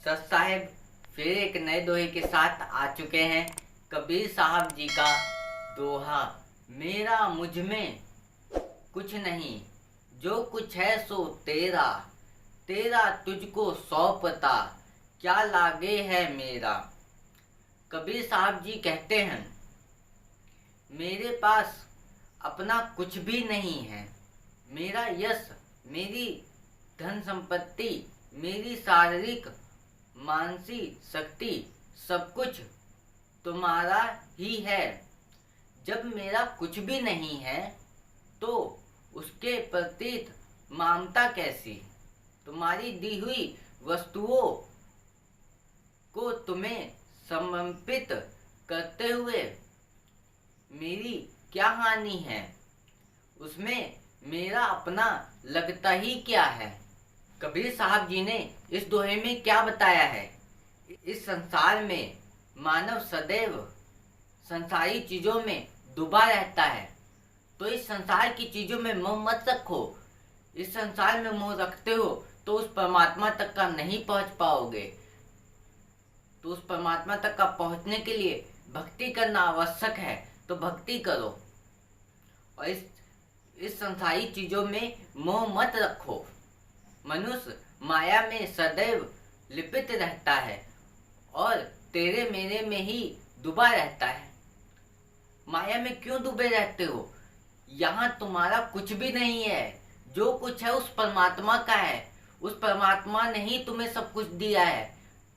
सत साहेब फिर एक नए दोहे के साथ आ चुके हैं। कबीर साहब जी का दोहा, मेरा मुझ में कुछ नहीं, जो कुछ है सो तेरा, तेरा तुझको सौंपता, क्या लागे है मेरा। कबीर साहब जी कहते हैं, मेरे पास अपना कुछ भी नहीं है। मेरा यश, मेरी धन संपत्ति, मेरी शारीरिक मानसिक शक्ति, सब कुछ तुम्हारा ही है। जब मेरा कुछ भी नहीं है तो उसके प्रति ममता कैसी। तुम्हारी दी हुई वस्तुओं को तुम्हें समर्पित करते हुए मेरी क्या हानि है, उसमें मेरा अपना लगता ही क्या है। कबीर साहब जी ने इस दोहे में क्या बताया है। इस संसार में मानव सदैव संसारी चीजों में डूबा रहता है, तो इस संसार की चीजों में मोह मत रखो। इस संसार में मोह रखते हो तो उस परमात्मा तक का नहीं पहुंच पाओगे। तो उस परमात्मा तक का पहुंचने के लिए भक्ति करना आवश्यक है, तो भक्ति करो और इस संसारी चीजों में मोह मत रखो। मनुष्य माया में सदैव लिप्त रहता है और तेरे मेरे में ही डूबा रहता है। माया में क्यों डूबे रहते हो? यहाँ तुम्हारा कुछ भी नहीं है। जो कुछ है उस परमात्मा का है। उस परमात्मा ने ही तुम्हें सब कुछ दिया है।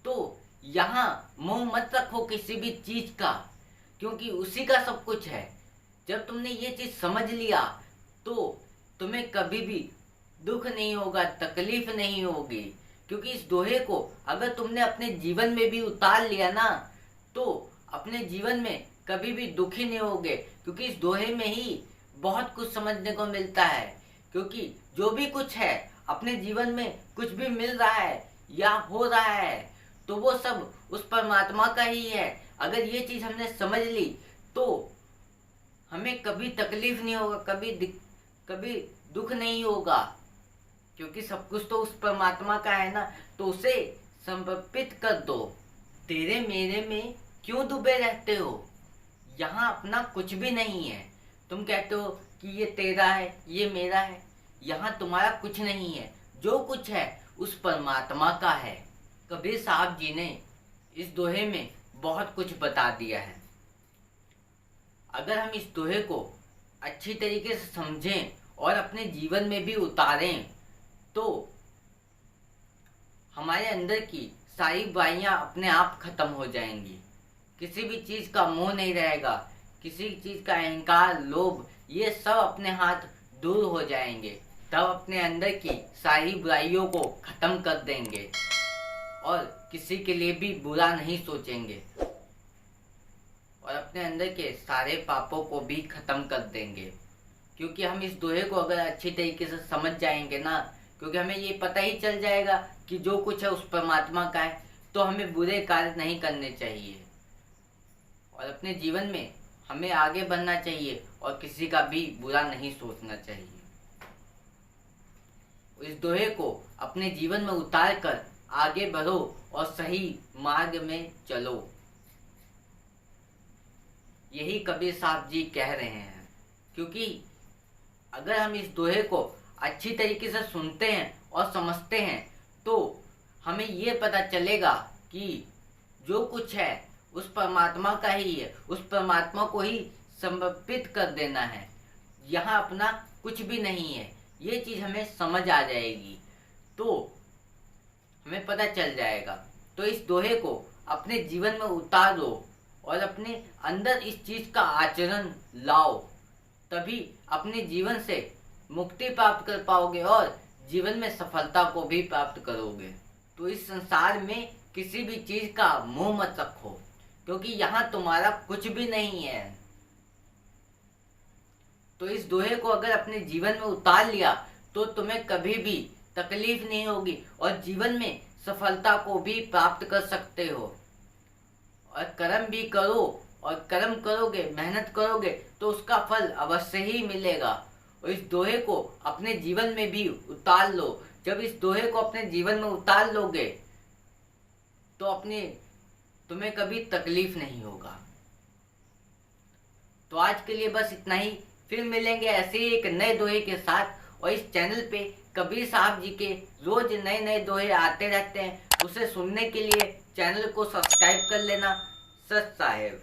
तो यहाँ मोह मत रखो किसी भी चीज का, क्योंकि उसी का सब कुछ है। जब तुमने ये चीज समझ लिया तो तुम्हें कभी भी दुख नहीं होगा, तकलीफ नहीं होगी। क्योंकि इस दोहे को अगर तुमने अपने जीवन में भी उतार लिया ना, तो अपने जीवन में कभी भी दुखी नहीं होगे। क्योंकि इस दोहे में ही बहुत कुछ समझने को मिलता है। क्योंकि जो भी कुछ है अपने जीवन में, कुछ भी मिल रहा है या हो रहा है, तो वो सब उस परमात्मा का ही है। अगर ये चीज हमने समझ ली तो हमें कभी तकलीफ नहीं होगा, कभी दुख नहीं होगा। क्योंकि सब कुछ तो उस परमात्मा का है ना, तो उसे समर्पित कर दो। तेरे मेरे में क्यों डूबे रहते हो? यहाँ अपना कुछ भी नहीं है। तुम कहते हो कि ये तेरा है, ये मेरा है। यहाँ तुम्हारा कुछ नहीं है। जो कुछ है उस परमात्मा का है। कबीर साहब जी ने इस दोहे में बहुत कुछ बता दिया है। अगर हम इस दोहे को अच्छी तरीके से समझें और अपने जीवन में भी उतारें तो हमारे अंदर की सारी बुराइयां अपने आप खत्म हो जाएंगी। किसी भी चीज का मोह नहीं रहेगा, किसी चीज का अहंकार, लोभ, ये सब अपने हाथ दूर हो जाएंगे। तब अपने अंदर की सारी बुराइयों को खत्म कर देंगे और किसी के लिए भी बुरा नहीं सोचेंगे और अपने अंदर के सारे पापों को भी खत्म कर देंगे। क्योंकि हम इस दोहे को अगर अच्छी तरीके से समझ जाएंगे ना, क्योंकि हमें ये पता ही चल जाएगा कि जो कुछ है उस परमात्मा का है, तो हमें बुरे कार्य नहीं करने चाहिए और अपने जीवन में हमें आगे बढ़ना चाहिए और किसी का भी बुरा नहीं सोचना चाहिए। इस दोहे को अपने जीवन में उतार कर आगे बढ़ो और सही मार्ग में चलो। यही कबीर साहब जी कह रहे हैं। क्योंकि अगर हम इस दोहे को अच्छी तरीके से सुनते हैं और समझते हैं तो हमें ये पता चलेगा कि जो कुछ है उस परमात्मा का ही है। उस परमात्मा को ही समर्पित कर देना है। यहाँ अपना कुछ भी नहीं है। ये चीज हमें समझ आ जाएगी तो हमें पता चल जाएगा। तो इस दोहे को अपने जीवन में उतारो और अपने अंदर इस चीज का आचरण लाओ, तभी अपने जीवन से मुक्ति प्राप्त कर पाओगे और जीवन में सफलता को भी प्राप्त करोगे। तो इस संसार में किसी भी चीज का मोह मत रखो, क्योंकि यहाँ तुम्हारा कुछ भी नहीं है। तो इस दोहे को अगर अपने जीवन में उतार लिया तो तुम्हें कभी भी तकलीफ नहीं होगी और जीवन में सफलता को भी प्राप्त कर सकते हो। और कर्म भी करो, और कर्म करोगे, मेहनत करोगे तो उसका फल अवश्य ही मिलेगा। और इस दोहे को अपने जीवन में भी उतार लो। जब इस दोहे को अपने जीवन में उतार लोगे तो तुम्हें कभी तकलीफ नहीं होगा। तो आज के लिए बस इतना ही। फिर मिलेंगे ऐसे ही एक नए दोहे के साथ। और इस चैनल पे कबीर साहब जी के रोज नए नए दोहे आते रहते हैं, उसे सुनने के लिए चैनल को सब्सक्राइब कर लेना। सत साहेब।